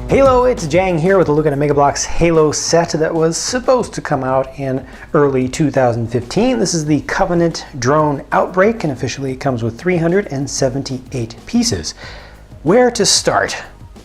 Halo, it's Jang here with a look at a Mega Bloks Halo set that was supposed to come out in early 2015. This is the Covenant drone Outbreak, and officially it comes with 378 pieces. Where to start?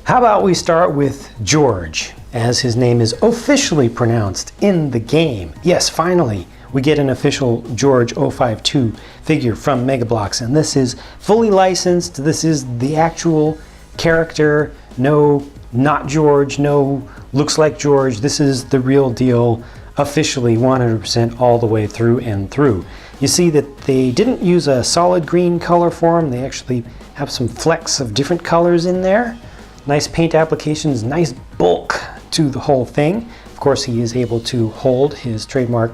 How about we start with George, as his name is officially pronounced in the game. Yes, finally, we get an official George 052 figure from Mega Bloks, and this is fully licensed. This is the actual character. No, not George. No, looks like George. This is the real deal, officially 100% all the way through and through. You see that they didn't use a solid green color for him. They actually have some flecks of different colors in there. Nice paint applications, nice bulk to the whole thing. Of course, he is able to hold his trademark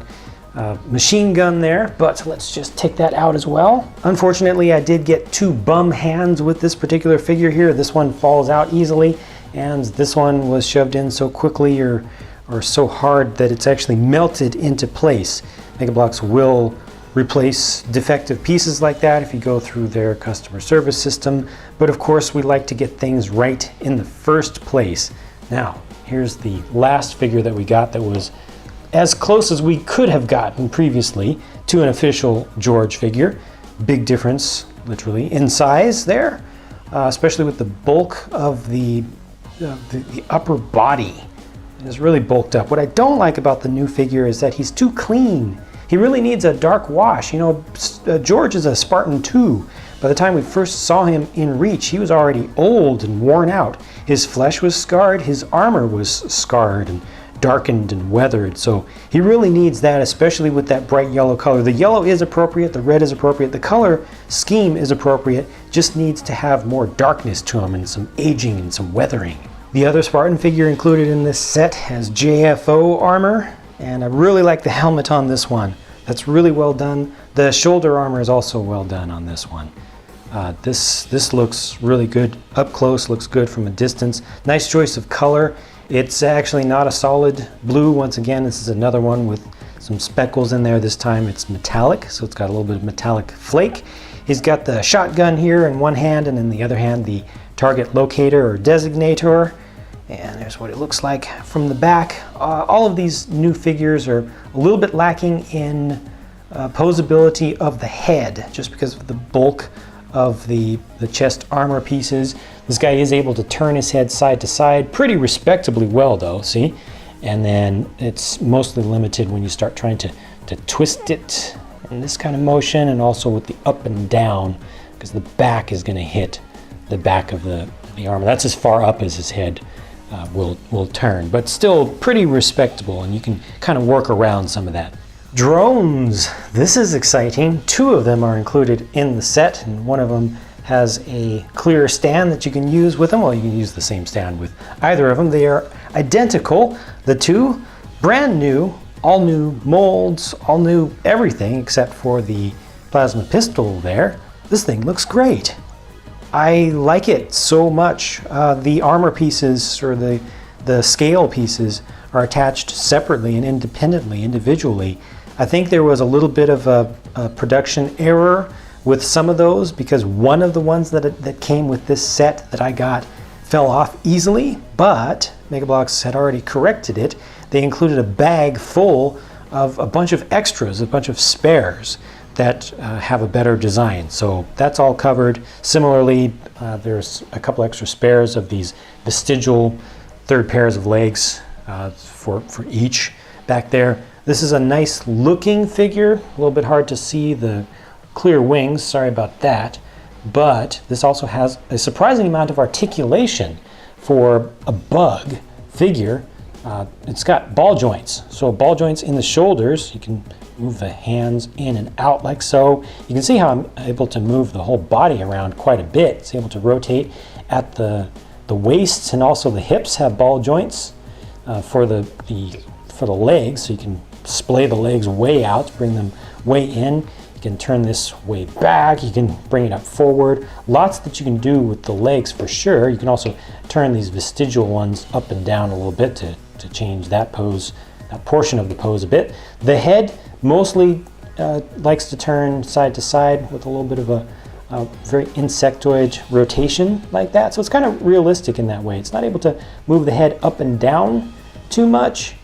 machine gun there, but let's just take that out as well. Unfortunately, I did get two bum hands with this particular figure here. This one falls out easily, and this one was shoved in so quickly or so hard that it's actually melted into place. Mega Bloks will replace defective pieces like that if you go through their customer service system, but of course we like to get things right in the first place. Now, here's the last figure that we got that was as close as we could have gotten previously to an official George figure. Big difference, literally, in size there, especially with the bulk of the upper body. It's really bulked up. What I don't like about the new figure is that he's too clean. He really needs a dark wash. You know, George is a Spartan 2. By the time we first saw him in Reach, he was already old and worn out. His flesh was scarred, his armor was scarred and darkened and weathered, so he really needs that, especially with that bright yellow color. The yellow is appropriate, the red is appropriate, the color scheme is appropriate, just needs to have more darkness to him and some aging and some weathering. The other Spartan figure included in this set has JFO armor, and I really like the helmet on this one. That's really well done. The shoulder armor is also well done on this one. This looks really good up close, looks good from a distance. Nice choice of color. It's actually not a solid blue. Once again, this is another one with some speckles in there. This time it's metallic, so it's got a little bit of metallic flake. He's got the shotgun here in one hand, and in the other hand the target locator or designator. And there's what it looks like from the back. All of these new figures are a little bit lacking in posability of the head, just because of the bulk of the chest armor pieces. This guy is able to turn his head side to side pretty respectably well though, see? And then it's mostly limited when you start trying to twist it in this kind of motion, and also with the up and down, because the back is going to hit the back of the armor. That's as far up as his head will turn, but still pretty respectable, and you can kind of work around some of that. Drones, this is exciting. Two of them are included in the set, and one of them has a clear stand that you can use with them. Well, you can use the same stand with either of them. They are identical, the two, brand new, all new molds, all new everything except for the plasma pistol there. This thing looks great. I like it so much. The armor pieces, or the scale pieces, are attached separately and independently, individually. I think there was a little bit of a production error with some of those, because one of the ones that came with this set that I got fell off easily, but Mega Bloks had already corrected it. They included a bag full of a bunch of extras, a bunch of spares that have a better design. So that's all covered. Similarly, there's a couple extra spares of these vestigial third pairs of legs for each back there. This is a nice looking figure, a little bit hard to see the clear wings, sorry about that, but this also has a surprising amount of articulation for a bug figure. It's got ball joints, so ball joints in the shoulders. You can move the hands in and out like so. You can see how I'm able to move the whole body around quite a bit. It's able to rotate at the waists, and also the hips have ball joints for the legs, so you can splay the legs way out, bring them way in. You can turn this way back, you can bring it up forward. Lots that you can do with the legs for sure. You can also turn these vestigial ones up and down a little bit to change that pose, that portion of the pose a bit. The head mostly likes to turn side to side with a little bit of very insectoid rotation like that. So it's kind of realistic in that way. It's not able to move the head up and down too much,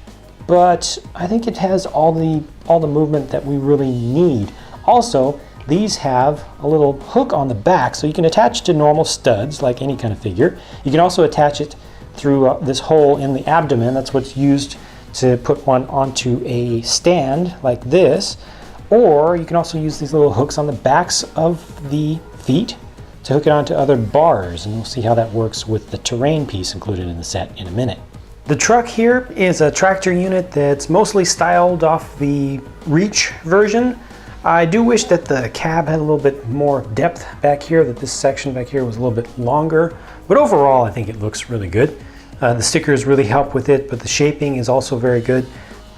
but I think it has all the movement that we really need. Also, these have a little hook on the back, so you can attach to normal studs like any kind of figure. You can also attach it through this hole in the abdomen. That's what's used to put one onto a stand like this. Or you can also use these little hooks on the backs of the feet to hook it onto other bars, and we'll see how that works with the terrain piece included in the set in a minute. The truck here is a tractor unit that's mostly styled off the Reach version. I do wish that the cab had a little bit more depth back here, that this section back here was a little bit longer, but overall I think it looks really good. The stickers really help with it, but the shaping is also very good.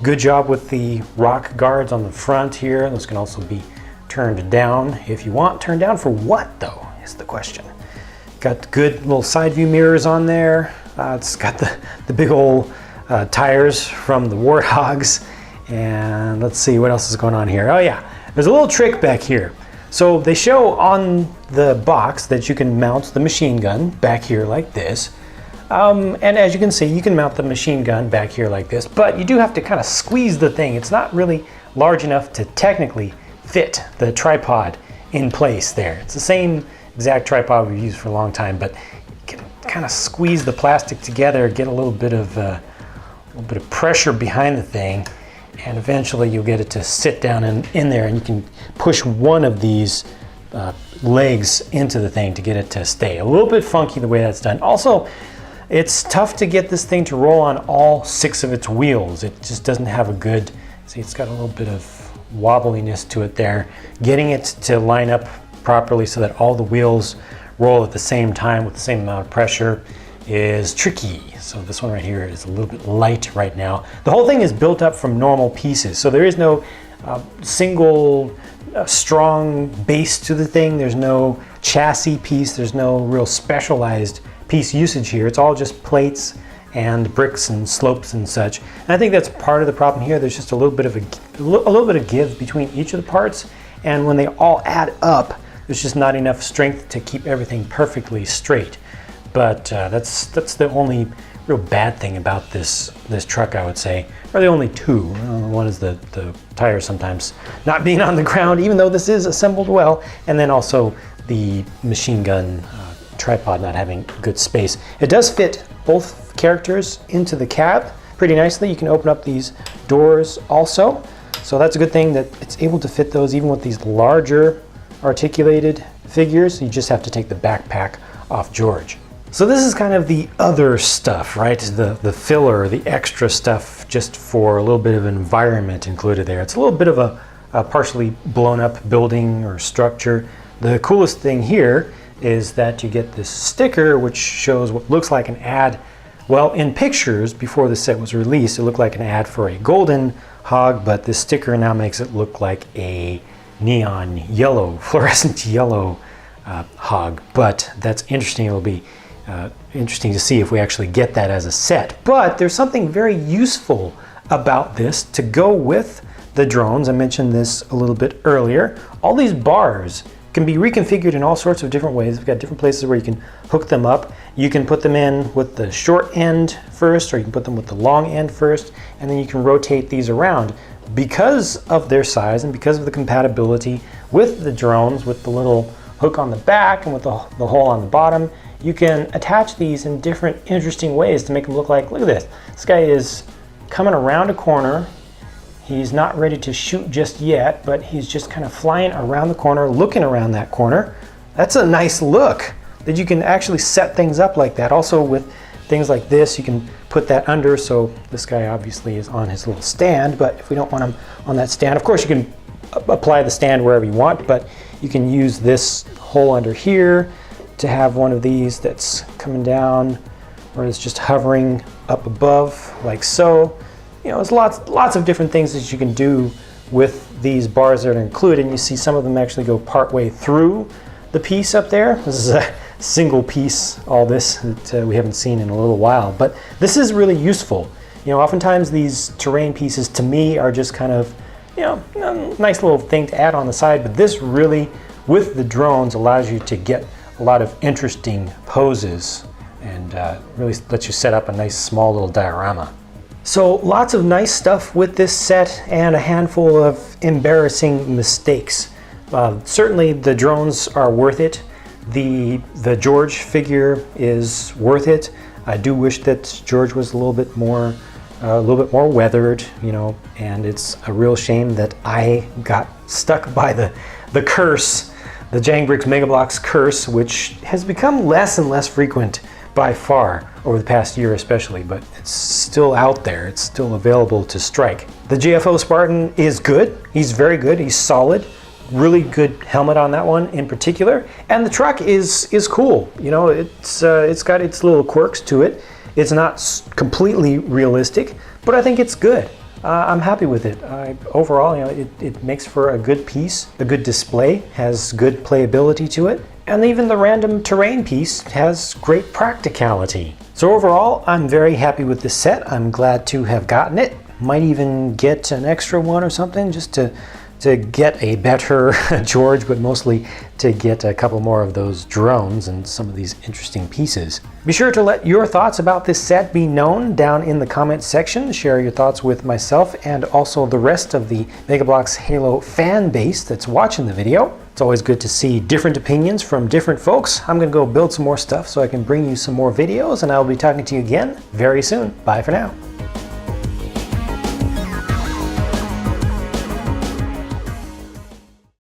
Good job with the rock guards on the front here. Those can also be turned down if you want. Turned down for what though, is the question. Got good little side view mirrors on there. It's got the big old tires from the Warthogs. And let's see what else is going on here. Oh yeah, there's a little trick back here. So they show on the box that you can mount the machine gun back here like this. And as you can see, you can mount the machine gun back here like this, but you do have to kind of squeeze the thing. It's not really large enough to technically fit the tripod in place there. It's the same exact tripod we've used for a long time, but you can kind of squeeze the plastic together, get a little bit of pressure behind the thing, and eventually you'll get it to sit down in there, and you can push one of these legs into the thing to get it to stay. A little bit funky the way that's done. Also, it's tough to get this thing to roll on all 6 of its wheels. It just doesn't have a good, see, it's got a little bit of wobbliness to it there. Getting it to line up properly so that all the wheels roll at the same time with the same amount of pressure is tricky. So this one right here is a little bit light right now. The whole thing is built up from normal pieces, so there is no single strong base to the thing. There's no chassis piece. There's no real specialized piece usage here. It's all just plates and bricks and slopes and such. And I think that's part of the problem here. There's just a little bit of give between each of the parts, and when they all add up, there's just not enough strength to keep everything perfectly straight. But that's the only real bad thing about this truck, I would say, or the only two. One is the tires sometimes not being on the ground, even though this is assembled well, and then also the machine gun tripod not having good space. It does fit both characters into the cab pretty nicely. You can open up these doors also, so that's a good thing that it's able to fit those even with these larger articulated figures. You just have to take the backpack off George. So this is kind of the other stuff, right? The filler, the extra stuff, just for a little bit of environment included there. It's a little bit of a partially blown up building or structure. The coolest thing here is that you get this sticker which shows what looks like an ad. Well, in pictures before the set was released, it looked like an ad for a golden hog, but this sticker now makes it look like a neon yellow, fluorescent yellow hog. But that's interesting. It'll be interesting to see if we actually get that as a set. But there's something very useful about this to go with the drones. I mentioned this a little bit earlier. All these bars can be reconfigured in all sorts of different ways. We've got different places where you can hook them up. You can put them in with the short end first, or you can put them with the long end first, and then you can rotate these around. Because of their size and because of the compatibility with the drones, with the little hook on the back and with the hole on the bottom, you can attach these in different interesting ways to make them look like, look at this. This guy is coming around a corner. He's not ready to shoot just yet, but he's just kind of flying around the corner, looking around that corner. That's a nice look that you can actually set things up like that. Also with things like this, you can put that under, so this guy obviously is on his little stand, but if we don't want him on that stand, of course you can apply the stand wherever you want, but you can use this hole under here to have one of these that's coming down, or it's just hovering up above like so. You know, there's lots of different things that you can do with these bars that are included, and you see some of them actually go part way through the piece up there. This is a single piece, all this that we haven't seen in a little while, but this is really useful. You know, oftentimes these terrain pieces to me are just kind of, you know, a nice little thing to add on the side, but this really with the drones allows you to get a lot of interesting poses and really lets you set up a nice small little diorama. So lots of nice stuff with this set and a handful of embarrassing mistakes. Certainly the drones are worth it. The George figure is worth it. I do wish that George was a little bit more weathered, you know, and it's a real shame that I got stuck by the curse, the Jangbricks Mega Bloks curse, which has become less and less frequent by far over the past year especially, but it's still out there. It's still available to strike. The GFO Spartan is good. He's very good. He's solid. Really good helmet on that one in particular. And the truck is cool. You know, it's got its little quirks to it. It's not completely realistic, but I think it's good. I'm happy with it. Overall, you know, it makes for a good piece, a good display, has good playability to it. And even the random terrain piece has great practicality. So overall, I'm very happy with this set. I'm glad to have gotten it. Might even get an extra one or something just to get a better George, but mostly to get a couple more of those drones and some of these interesting pieces. Be sure to let your thoughts about this set be known down in the comments section. Share your thoughts with myself and also the rest of the Mega Bloks Halo fan base that's watching the video. It's always good to see different opinions from different folks. I'm gonna go build some more stuff so I can bring you some more videos, and I'll be talking to you again very soon. Bye for now.